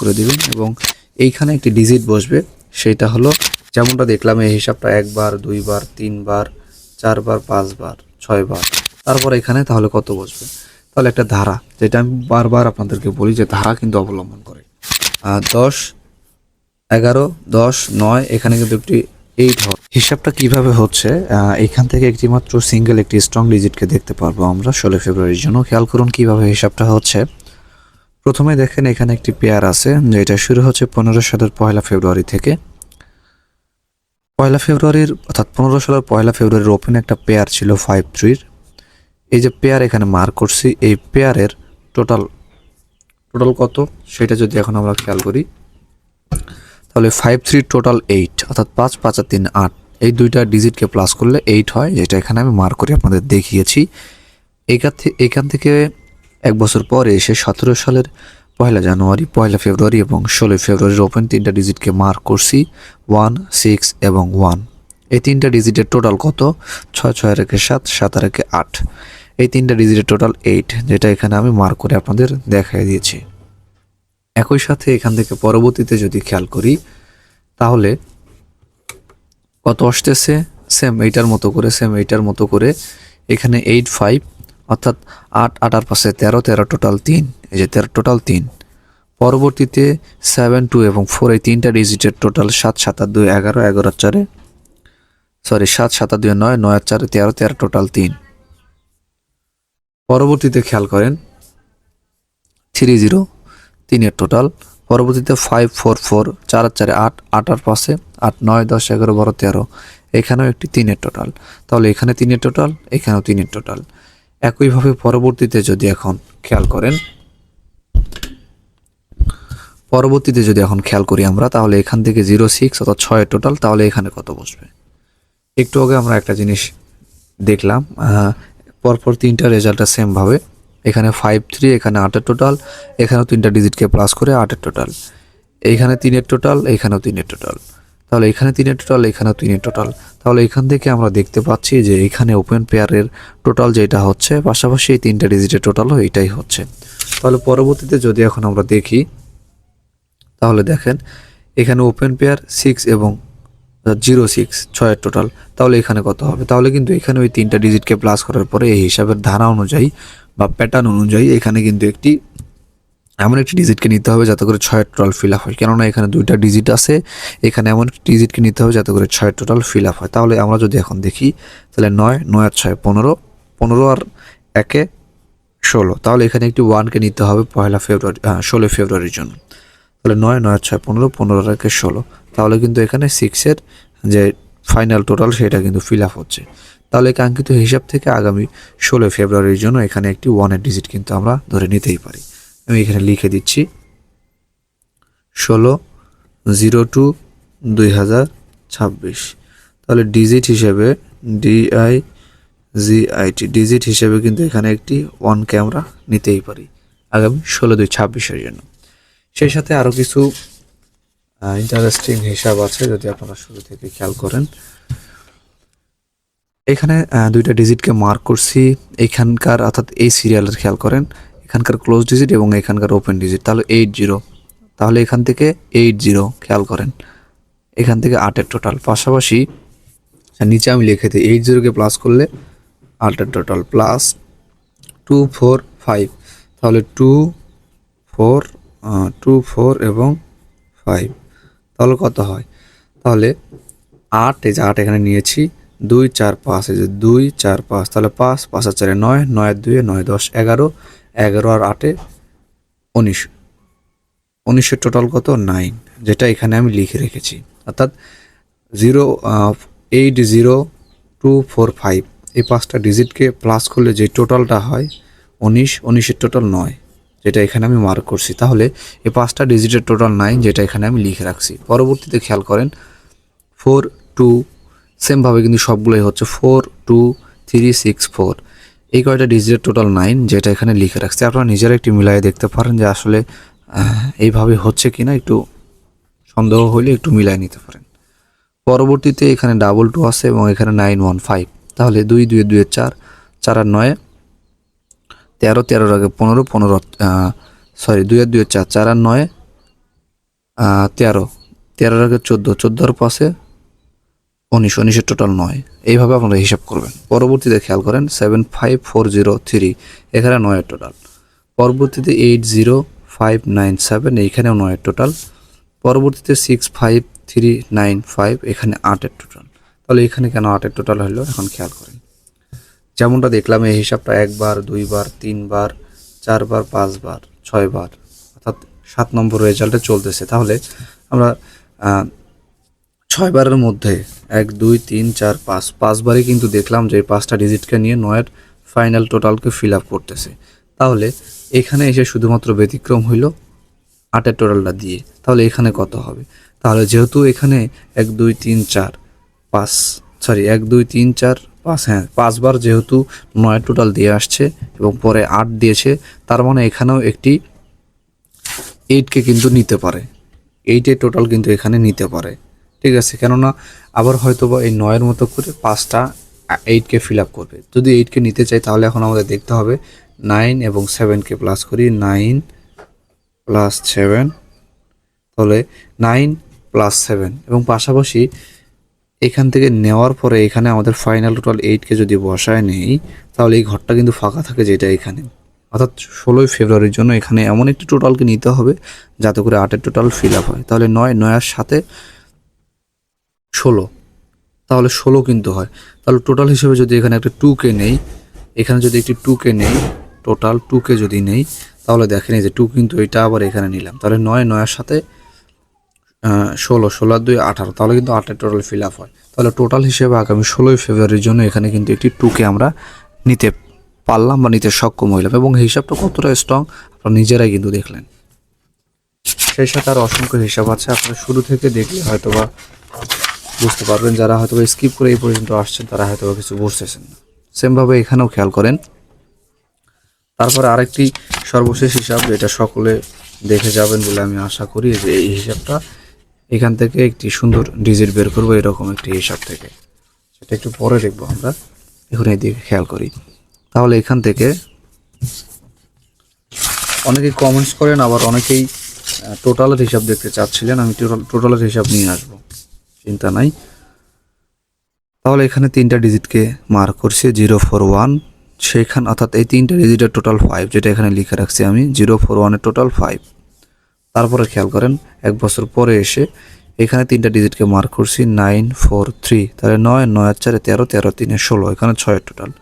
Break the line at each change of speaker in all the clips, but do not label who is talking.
করে দিবেন এবং এইখানে একটি ডিজিট বসবে, সেটা হলো যেমনটা দেখলাম এই হিসাবটা 1 বার 2 বার 3 বার 4 বার 5 বার 6 বার, তারপর এখানে তাহলে কত বসবে, তাহলে একটা ধারা, যেটা আমি বারবার আপনাদেরকে বলি যে ধারা কিন্তু অবলম্বন করে 10 11 10 9, এখানে কিন্তু একটি 8 হয়। হিসাবটা কিভাবে হচ্ছে, এখান থেকে একটি মাত্র সিঙ্গেল একটি স্ট্রং ডিজিটকে দেখতে পারবো আমরা 16 ফেব্রুয়ারির জন্য। খেয়াল করুন কিভাবে হিসাবটা হচ্ছে। প্রথমে দেখেন এখানে একটি পেয়ার আছে, যেটা শুরু হচ্ছে 15 সালের 1 ফেব্রুয়ারি থেকে। 1 ফেব্রুয়ারির অর্থাৎ 15 সালের 1 ফেব্রুয়ারির ওপেন একটা পেয়ার ছিল 5-3। এই যে পেয়ার এখানে মার্ক করছি, এই পেয়ারের টোটাল কত সেটা যদি এখন আমরা খেয়াল করি, তাহলে 5-3 টোটাল 8, অর্থাৎ 5 5 আর 3 8, এই দুইটা ডিজিটকে প্লাস করলে 8 হয়, যেটা এখানে আমি মার্ক করে আপনাদের দেখিয়েছি। এখান থেকে এক বছর পরে এসে 17 সালের 1 জানুয়ারি 1 ফেব্রুয়ারি এবং 16 ফেব্রুয়ারির ওপেন তিনটা ডিজিটকে মার্ক করছি 1 6 এবং 1। এই তিনটা ডিজিটের টোটাল কত, 6 6 রেখে 7 7 রেখে 8, এই তিনটা ডিজিটের টোটাল 8, যেটা এখানে আমি মার্ক করে আপনাদের দেখাই দিয়েছি। একই সাথে এখান থেকে পরবর্তীতে যদি খেয়াল করি, তাহলে কত আসতেছে, সেম এইটার মতো করে এখানে 8 5, অর্থাৎ 8 8 আর পাশে 13 13 টোটাল 3, এই যে 13 টোটাল 3। পরবর্তীতে 7 2 এবং 4, এই তিনটা ডিজিটের টোটাল 7 7 আর 2 11 11 আর 4, সরি 7 7 আর 2 9 9 আর 4 13 13 টোটাল 3। পরবর্তীতে খেয়াল করেন 3 0 3 এর টোটাল। পরবর্তীতে 5 4 4 4 আর 4 8 8 আর পাশে 8 9 10 11 12 13, এখানেও একটি 3 এর টোটাল। তাহলে এখানে 3 এর টোটাল, এখানেও 3 এর টোটাল। একইভাবে পরবর্তীতে যদি এখন খেয়াল করি আমরা, তাহলে এখান থেকে 0 6 অর্থাৎ 6 এর টোটাল, তাহলে এখানে কত বসবে। একটু আগে আমরা একটা জিনিস দেখলাম, পরপর তিনটা রেজাল্টটা সেম ভাবে, এখানে 5 3, এখানে 8 এর টোটাল, এখানেও তিনটা ডিজিটকে প্লাস করে 8 এর টোটাল, এইখানে 3 এর টোটাল, এখানেও 3 এর টোটাল, তাহলে এখানে 3 এর টোটাল, এখানেও 3 এর টোটাল। তাহলে এখান থেকে আমরা দেখতে পাচ্ছি যে এখানে ওপেন পেয়ারের টোটাল যেটা হচ্ছে, পাশাপাশি এই তিনটা ডিজিটের টোটালও এটাই হচ্ছে। তাহলে পরবর্তীতে যদি এখন আমরা দেখি, তাহলে দেখেন এখানে ওপেন পেয়ার 6 এবং 0 6 6 এর টোটাল, তাহলে এখানে কত হবে, তাহলে কিন্তু এখানে ওই তিনটা ডিজিটকে প্লাস করার পরে এই হিসাবের ধারা অনুযায়ী বা প্যাটার্ন অনুযায়ী এখানে কিন্তু এমন একটি ডিজিটকে নিতে হবে যাতে করে 6 এর টোটাল ফিল আপ হয়, কেননা এখানে দুইটা ডিজিট আছে, এখানে এমন একটি ডিজিটকে নিতে হবে যাতে করে 6 এর টোটাল ফিল আপ হয়। তাহলে আমরা যদি এখন দেখি, তাহলে 9 9 আর 6 15 15 আর 1 16, তাহলে এখানে একটি 1কে নিতে হবে 1 ফেব্রুয়ারি 16 ফেব্রুয়ারির জন্য। তাহলে 9 9 আর 6 15 15 আর 1 16, তাহলে কিন্তু এখানে 6 এর যে ফাইনাল টোটাল সেটা কিন্তু ফিল আপ হচ্ছে। তাহলে কাঙ্ক্ষিত হিসাব থেকে আগামী 16 ফেব্রুয়ারির জন্য এখানে একটি 1 এর ডিজিট কিন্তু আমরা ধরে নিতেই পারি। আমি এখানে লিখে দিচ্ছি 16-02 2026। তাহলে ডিজিট হিসেবে ডিজিট হিসেবে কিন্তু এখানে একটি 1কে আমরা নিতেই পারি আগামী 16-2-26 জন্য। সেই সাথে আরও কিছু ইন্টারেস্টিং হিসাব আছে, যদি আপনারা শুরু থেকে খেয়াল করেন। এখানে দুইটা ডিজিটকে মার্ক করছি, এখানকার অর্থাৎ এই সিরিয়ালের খেয়াল করেন, এখানকার ক্লোজ ডিজিট এবং এখানকার ওপেন ডিজিট, তাহলে 8 0, তাহলে এখান থেকে 8 0 খেয়াল করেন, এখান থেকে 8 এর টোটাল, পাশাপাশি নিচে আমি লিখে দিই 8 0কে প্লাস করলে 8 এর টোটাল, প্লাস 2 4 5, তাহলে 2 4 এবং 5, তাহলে কত হয়, তাহলে 8, এই যে 8 এখানে নিয়েছি, 2 4 5, এই যে 2 4 5, তাহলে 5 5 আর 4 9 9 আর 2 9 10 11 11 আর 8 19 19 এর টোটাল কত 9, যেটা এখানে আমি লিখে রেখেছি। অর্থাৎ 0 8 0 2 4 5, এই পাঁচটা ডিজিটকে প্লাস করলে যে টোটালটা হয় 19 19 এর টোটাল 9, যেটা এখানে আমি মার্ক করছি। তাহলে এই পাঁচটা ডিজিটের টোটাল 9, যেটা এখানে আমি লিখে রাখছি। পরবর্তীতে খেয়াল করেন 4 2, সেমভাবে কিন্তু সবগুলোই হচ্ছে 4 2 3 6 4, এই কয়টা ডিজিটের টোটাল 9, যেটা এখানে লিখে রাখছি। আপনারা নিজেরা একটু মিলাই দেখতে পারেন যে আসলে এইভাবে হচ্ছে কিনা, একটু সন্দেহ হলে একটু মিলাই নিতে পারেন। পরবর্তীতে এখানে 2 2 আছে এবং এখানে 9 1 5, তাহলে 2 2 2 4 4 আর 9 13 13 আগে 15 15, সরি 2 আর 2 4 4 আর 9 13, 13 আগে 14, 14 পাশে 19, 19 টোটাল 9। এইভাবে আপনারা হিসাব করবেন। পরবর্তীতে খেয়াল করেন 75403, এখানে 9 টোটাল। পরবর্তীতে 80597, এইখানেও 9 টোটাল। পরবর্তীতে 65395, এখানে 8 টোটাল। তাহলে এখানে কেন 8 টোটাল হলো এখন খেয়াল করেন। যেমনটা দেখলাম এই হিসাবটা 1 বার, 2 বার, 3 বার, 4 বার, 5 বার, 6 বার, অর্থাৎ 7 নম্বর রেজাল্টে চলতেছে। তাহলে আমরা 6 বারের মধ্যে 1 2 3 4 5, 5 বারই কিন্তু দেখলাম যে 5টা ডিজিটকে নিয়ে 9-এর ফাইনাল টোটালকে ফিল আপ করতেছে। তাহলে এখানে এসে শুধুমাত্র ব্যতিক্রম হইল 8-এর টোটালটা দিয়ে। তাহলে এখানে কত হবে? তাহলে যেহেতু এখানে 1 2 3 4 5, সরি 1 2 3 4 5, হ্যাঁ 5 বার যেহেতু 9 টোটাল দিয়ে আসছে এবং পরে 8 দিয়েছে, তার মানে এখানেও একটি 8কে কিন্তু নিতে পারে। 8-এর টোটাল কিন্তু এখানে নিতে পারে, ঠিক আছে। কেননা আবার হয়তো বা এই 9-এর মতো করে 5টা 8কে ফিল আপ করবে। যদি 8কে নিতে চাই তাহলে এখন আমাদের দেখতে হবে 9 এবং 7কে প্লাস করি, 9 প্লাস 7, তাহলে 9 প্লাস 7, এবং পাশাপাশি এখান থেকে নেওয়ার পরে এখানে আমাদের ফাইনাল টোটাল 8কে যদি বসায় নেই তাহলে এই ঘরটা কিন্তু ফাঁকা থাকে, যেটা এখানে। অর্থাৎ 16ই ফেব্রুয়ারির জন্য এখানে এমন একটি টোটালকে নিতে হবে যাতে করে 8-এর টোটাল ফিল আপ হয়। তাহলে 9, 9-এর সাথে 16, তাহলে 16 কিন্তু হয়। তাহলে টোটাল হিসেবে যদি এখানে একটা 2কে নেই, এখানে যদি একটি 2কে নেই, টোটাল 2কে যদি নেই, তাহলে দেখেন এই যে 2 কিন্তু এটা আবার এখানে নিলাম। তাহলে 9, 9-এর সাথে 16, 16 আর 2 18, তাহলে কিন্তু 8-এর টোটাল ফিল আপ হয়। তাহলে টোটাল হিসেবে আগামী 16ই ফেব্রুয়ারির জন্য এখানে কিন্তু একটি 2কে আমরা নিতে পারলাম বা নিতে সক্ষম হইলাম, এবং হিসাবটা কতটা স্ট্রং আপনারা নিজেরাই কিন্তু দেখলেন। সেই সাথে আর অসংখ্য হিসাব আছে, আপনারা শুরু থেকে দেখলে হয়তোবা বুঝতে পারবেন। যারা হয়তোবা স্কিপ করে এই পর্যন্ত আসছেন তারা হয়তোবা কিছু বুঝতেছেন না। সেমভাবে এখানেও খেয়াল করেন। তারপরে আরেকটি সর্বশেষ হিসাব, যেটা সকলে দেখে যাবেন বলে আমি আশা করি, যে এই হিসাবটা এখান থেকে একটি সুন্দর ডিজিট বের করবো এরকম একটি হিসাব থেকে, সেটা একটু পরে দেখবো আমরা। এখন এই দিকে খেয়াল করি। তাহলে এখান থেকে অনেকেই কমেন্টস করেন, আবার অনেকেই টোটালের হিসাব দেখতে চাচ্ছিলেন। আমি টোটালের হিসাব নিয়ে আসব, চিন্তা নাই। তাহলে এখানে 3টা ডিজিটকে মার্ক করছি 041, সেইখান অর্থাৎ এই 3টা ডিজিটের টোটাল 5, যেটা এখানে লিখে রাখছি আমি 041-এর টোটাল 5। তারপরে খেয়াল করেন 1 বছর পরে এসে এখানে 3টা ডিজিটকে মার্ক করছি 943, তাহলে 9, 9 আর 4 13, 13 3 16, এখানে 6-এর টোটাল।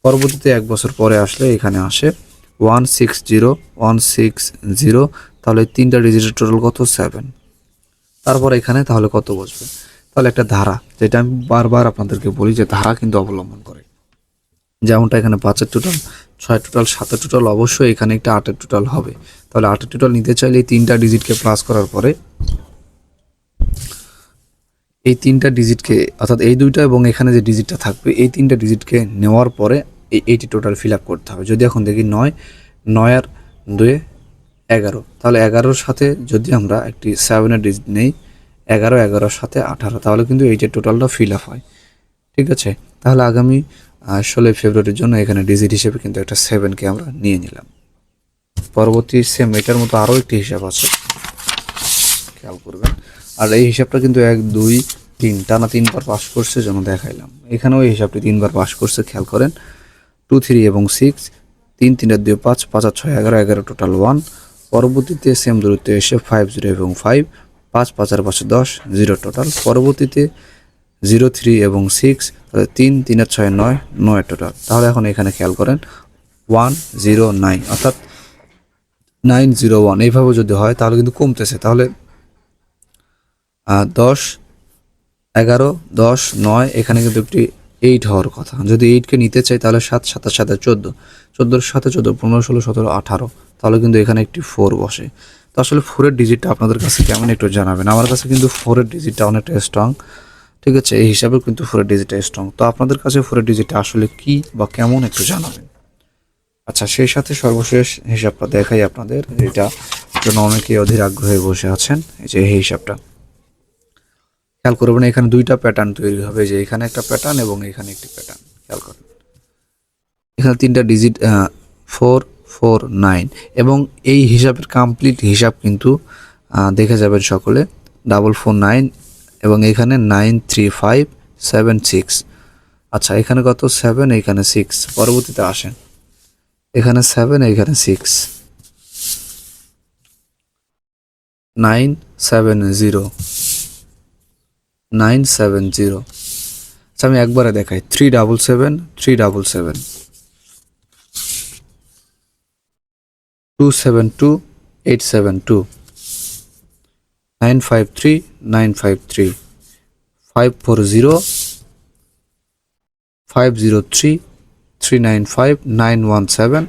পরবর্তীতে 1 বছর পরে আসলে এখানে আসে 160, 160, তাহলে 3টা ডিজিটের টোটাল কত? 7। তারপর এখানে তাহলে কত বসবে? তাহলে একটা ধারা, যেটা আমি বারবার আপনাদেরকে বলি যে ধারা কিন্তু অবলম্বন করে। যেমনটা এখানে 5-এর টোটাল, 6-এর টোটাল, 7-এর টোটাল, অবশ্যই এখানে একটা 8-এর টোটাল হবে। তাহলে 8-এর টোটাল নিতে চাইলে এই 3টা ডিজিটকে প্লাস করার পরে এই 3টা ডিজিটকে, অর্থাৎ এই 2টা এবং এখানে যে ডিজিটটা থাকবে, এই 3টা ডিজিটকে নেওয়ার পরে এইটি টোটাল ফিল আপ করতে হবে। যদি এখন দেখি 9, 9 আর 2 11, তাহলে 11-র সাথে যদি আমরা একটি 7-এর ডিজিট নেই, 11, 11-র সাথে 18, তাহলে কিন্তু এইটার টোটালটা ফিল আপ হয়, ঠিক আছে। তাহলে আগামী 16 ফেব্রুয়ারির জন্য এখানে ডিজিট হিসেবে কিন্তু একটা 7কে আমরা নিয়ে নিলাম। পরবর্তী সেম এটার মতো আরও একটি হিসাব আছে, খেয়াল করবেন। আর এই হিসাবটা কিন্তু 1 2 3 টানা 3বার পাস করছে, যেন দেখাইলাম। এখানেও এই হিসাবটি 3বার পাস করছে, খেয়াল করেন। 2 3 এবং 6, 3 3 আর 2 5, 5 আর 6 11, 11 টোটাল 1। পরবর্তীতে সেম দূরত্বে এসে 5 0 এবং 5, 5 5 আর 5 10, 0 টোটাল। পরবর্তীতে 0 3 এবং 6, তাহলে 3 3 আর 6 9, 9 টোটাল। তাহলে এখন এখানে খেয়াল করেন 1 0 9, অর্থাৎ 9 0 1, এইভাবে যদি হয় তাহলে কিন্তু কমতেছে। তাহলে 10 11 10 9, এখানে কিন্তু একটি 8 হওয়ার কথা। যদি 8কে নিতে চাই তাহলে 7 7 7 14, 14-এর সাথে 14 15 16 17 18, তাহলে কিন্তু এখানে একটি 4 বসে। তো আসলে 4-এর ডিজিটটা আপনাদের কাছে কেমন একটু জানাবেন। আমার কাছে কিন্তু 4-এর ডিজিটটা অনেকটা স্ট্রং, ঠিক আছে। এই হিসাবে কিন্তু 4-এর ডিজিটটা স্ট্রং। তো আপনাদের কাছে 4-এর ডিজিটটা আসলে কি বা কেমন একটু জানাবেন। আচ্ছা, সেই সাথে সর্বশেষ হিসাবটা দেখাই আপনাদের, এটা জন্য অনেকেই অধীর আগ্রহে বসে আছেন। এই যে এই হিসাবটা খেয়াল করবেন, এখানে 2টা প্যাটার্ন তৈরি হবে, যে এখানে একটা প্যাটার্ন এবং এখানে একটি প্যাটার্ন। খেয়াল করবেন এখানে 3টা ডিজিট 4 4 9, এবং এই হিসাবের কমপ্লিট হিসাব কিন্তু দেখে যাবেন সকলে 449 এবং এখানে 93576। আচ্ছা এখানে কত 7, এখানে 6। পরবর্তীতে আসেন, এখানে 7, এখানে 6, 970 970। আচ্ছা আমি একবারে দেখাই, 377 377, 272 872, 953 953, 540 503 395 917।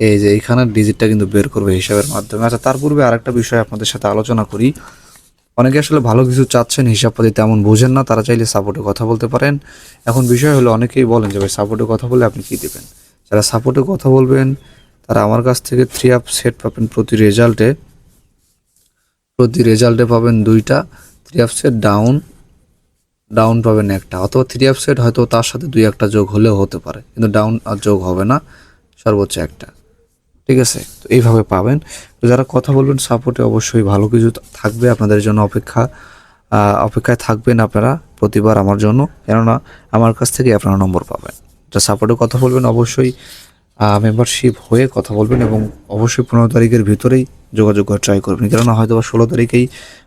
এই যে এখানের ডিজিটটা কিন্তু বের করবে হিসাবের মাধ্যমে। আচ্ছা তার পূর্বে আরেকটা বিষয় আপনাদের সাথে আলোচনা করি। অনেকে আসলে ভালো কিছু চাচ্ছেন, হিসাবপাতি তেমন বোঝেন না, তারা চাইলে সাপোর্টে কথা বলতে পারেন। এখন বিষয় হলো অনেকেই বলেন যে ভাই সাপোর্টে কথা বলে আপনি কী দেবেন। যারা সাপোর্টে কথা বলবেন তারা আমার কাছ থেকে 3 আপ সেট পাবেন, প্রতি রেজাল্টে পাবেন 2টা 3 আপ সেট, ডাউন পাবেন একটা, অথবা 3 আপ সেট হয়তো তার সাথে 2-1টা যোগ হলেও হতে পারে, কিন্তু ডাউন আর যোগ হবে না, সর্বোচ্চ একটা। ঠিক আছে, তো এইভাবে পাবেন। তো যারা কথা বলবেন সাপোর্টে অবশ্যই ভালো কিছু থাকবে আপনাদের জন্য, অপেক্ষায় থাকবেন আপনারা প্রতিবার আমার জন্য, কেননা আমার কাছ থেকে আপনারা নম্বর পাবেন। যা সাপোর্টে কথা বলবেন অবশ্যই মেম্বারশিপ হয়ে কথা বলবেন, এবং অবশ্যই 15 তারিখের ভিতরেই যোগাযোগ করার ট্রাই করবেন, কেননা হয়তো বা 16 তারিখেই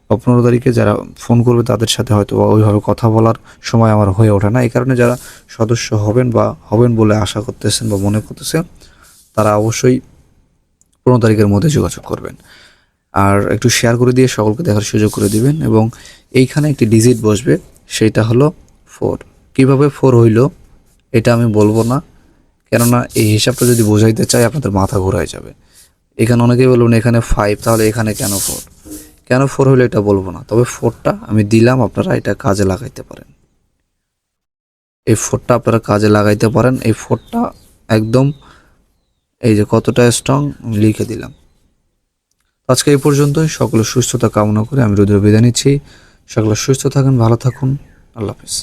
বা 15 তারিখে যারা ফোন করবে তাদের সাথে হয়তো বা ওইভাবে কথা বলার সময় আমার হয়ে ওঠে না। এই কারণে যারা সদস্য হবেন বলে আশা করতেছেন বা মনে করতেছেন, তারা অবশ্যই 15 তারিখের মধ্যে যোগাযোগ করবেন। আর একটু শেয়ার করে দিয়ে সকলকে দেখার সুযোগ করে দিবেন। এবং এইখানে একটি ডিজিট বসবে, সেইটা হলো 4। কিভাবে 4 হইল এটা আমি বলবো না, কেননা এই হিসাবটা যদি বোঝাইতে চাই আপনাদের মাথা ঘোরায় যাবে। এখানে অনেকেই বলবেন এখানে 5, তাহলে এখানে কেন 4? কেন 4 হইলো এটা বলবো না, তবে 4টা আমি দিলাম, আপনারা এটা কাজে লাগাইতে পারেন। এই 4টা আপনারা কাজে লাগাইতে পারেন। এই 4টা একদম এই যে কতটা স্ট্রং লিখে দিলাম। আজকে এই পর্যন্তই। সকলের সুস্থতা কামনা করে আমি রুদ্র বিদায় নিচ্ছি। সকলে সুস্থ থাকুন, ভালো থাকুন, আল্লাহ হাফেজ।